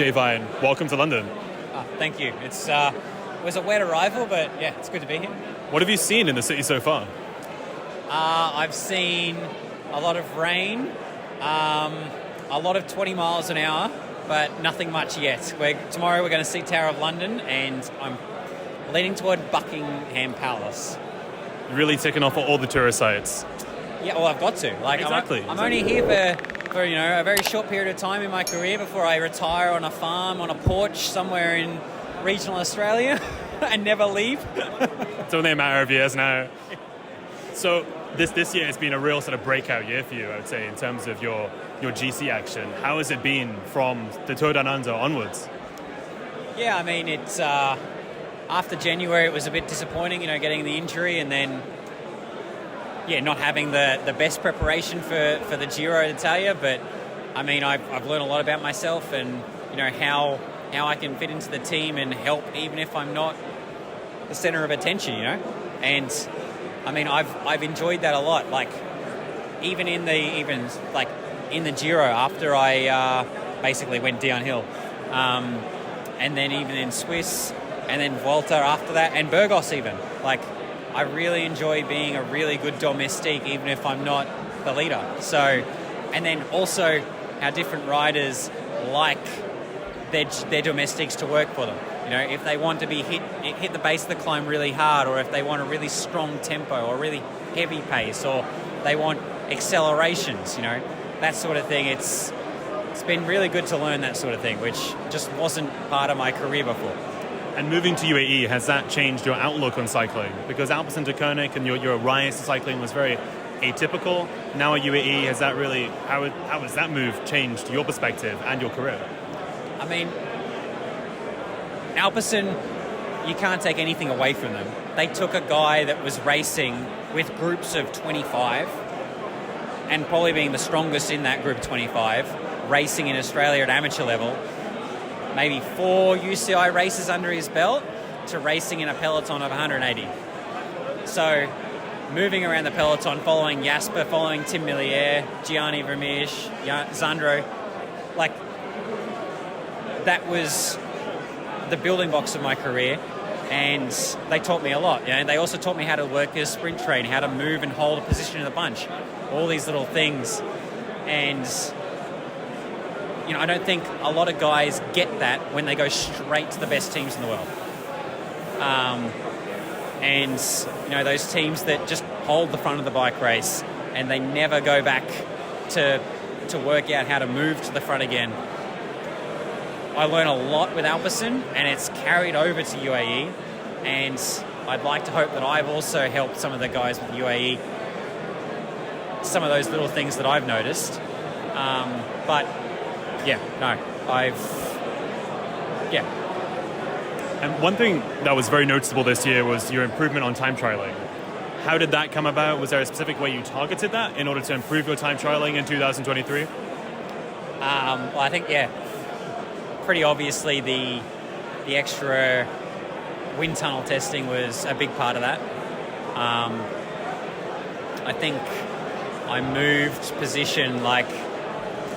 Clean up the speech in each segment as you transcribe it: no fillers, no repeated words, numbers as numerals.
Vine, welcome to London. Thank you. It was a wet arrival, but yeah, it's good to be here. What have you seen in the city so far? I've seen a lot of rain, a lot of 20 miles an hour, but nothing much yet. Tomorrow we're going to see Tower of London, and I'm leaning toward Buckingham Palace. Really ticking off all the tourist sites. Yeah, well, I've got to. Exactly. I'm only here for a very short period of time in my career before I retire on a farm, on a porch somewhere in regional Australia and never leave. It's only a matter of years now. So this year has been a real sort of breakout year for you, I would say, in terms of your GC action. How has it been from the Tour Down Under onwards? Yeah, I mean, it's after January it was a bit disappointing, getting the injury and then not having the best preparation for the Giro d'Italia. But I mean, I've learned a lot about myself and how I can fit into the team and help, even if I'm not the center of attention. And I mean, I've enjoyed that a lot. Like even in the Giro after I basically went downhill, and then even in Swiss, and then Vuelta after that, and Burgos even. I really enjoy being a really good domestique, even if I'm not the leader. So, and then also how different riders like their domestiques to work for them. If they want to be hit the base of the climb really hard, or if they want a really strong tempo or really heavy pace, or they want accelerations, that sort of thing. It's been really good to learn that sort of thing, which just wasn't part of my career before. And moving to UAE, has that changed your outlook on cycling? Because Alpecin-Deceuninck and your rise to cycling was very atypical. Now at UAE, how has that move changed your perspective and your career? I mean, Alpecin, you can't take anything away from them. They took a guy that was racing with groups of 25 and probably being the strongest in that group of 25, racing in Australia at amateur level, maybe 4 UCI races under his belt, to racing in a peloton of 180. So moving around the peloton, following Jasper, following Tim Millier, Gianni Vermeersch, Zandro, that was the building blocks of my career, and they taught me a lot. They also taught me how to work as sprint train, how to move and hold a position in the bunch, all these little things. And I don't think a lot of guys get that when they go straight to the best teams in the world. And those teams that just hold the front of the bike race and they never go back to work out how to move to the front again. I learned a lot with Alpecin, and it's carried over to UAE, and I'd like to hope that I've also helped some of the guys with UAE, some of those little things that I've noticed. And one thing that was very noticeable this year was your improvement on time trialing. How did that come about? Was there a specific way you targeted that in order to improve your time trialing in 2023? Well, I think, pretty obviously the extra wind tunnel testing was a big part of that. I think I moved position, I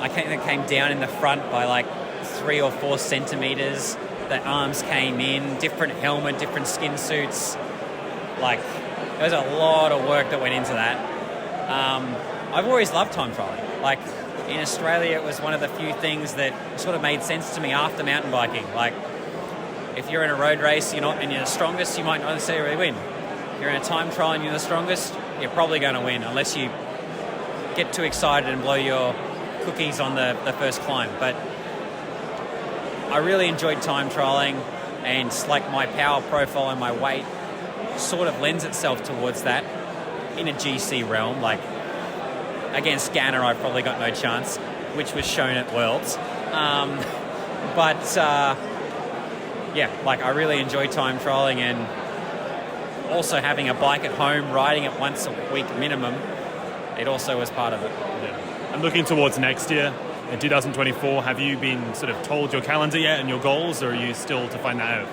came down in the front by 3 or 4 centimeters. The arms came in, different helmet, different skin suits. There was a lot of work that went into that. I've always loved time trialing. In Australia, it was one of the few things that sort of made sense to me after mountain biking. If you're in a road race and you're the strongest, you might not necessarily win. If you're in a time trial and you're the strongest, you're probably going to win, unless you get too excited and blow your cookies on the first climb. But I really enjoyed time trialing, and my power profile and my weight sort of lends itself towards that in a GC realm. Against Scanner, I've probably got no chance, which was shown at Worlds. I really enjoy time trialing, and also having a bike at home, riding it once a week minimum, it also was part of it. Yeah. And looking towards next year, in 2024, have you been sort of told your calendar yet and your goals, or are you still to find that out?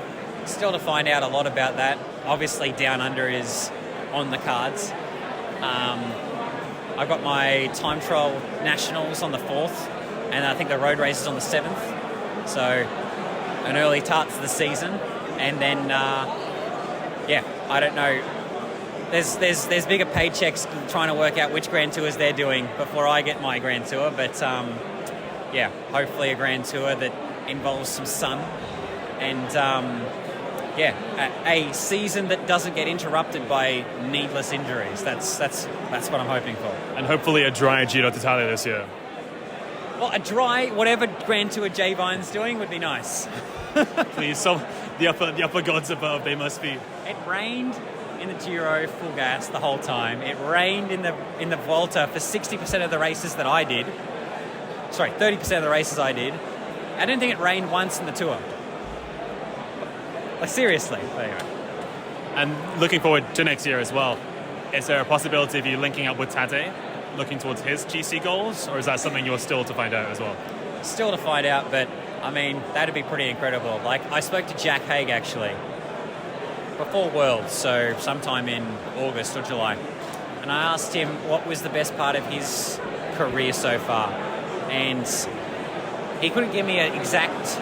Still to find out a lot about that. Obviously, Down Under is on the cards. I've got my time trial nationals on the 4th, and I think the road race is on the 7th. So an early start to the season, and then I don't know. There's bigger paychecks trying to work out which Grand Tours they're doing before I get my Grand Tour, but hopefully a Grand Tour that involves some sun and a season that doesn't get interrupted by needless injuries. That's what I'm hoping for. And hopefully a dry Giro d'Italia this year. Well, a dry, whatever Grand Tour J Vine's doing would be nice. Please, so the upper gods above, they must be. It rained in the Giro full gas the whole time. It rained in the Vuelta for 60% of the races that I did. Sorry, 30% of the races I did. I don't think it rained once in the Tour. Like, seriously. Anyway. And looking forward to next year as well, is there a possibility of you linking up with TADEJ, looking towards his GC goals, or is that something you're still to find out as well? Still to find out, but I mean, that'd be pretty incredible. Like, I spoke to Jack Haig actually before Worlds, so sometime in August or July, and I asked him what was the best part of his career so far, and he couldn't give me an exact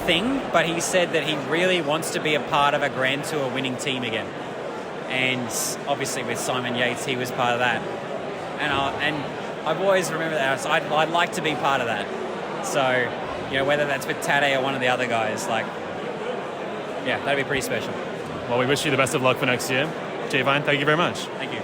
thing, but he said that he really wants to be a part of a Grand Tour winning team again. And obviously with Simon Yates, he was part of that. And I've always remembered that. So I'd like to be part of that. So, whether that's with TADEJ or one of the other guys, that'd be pretty special. Well, we wish you the best of luck for next year. J Vine, thank you very much. Thank you.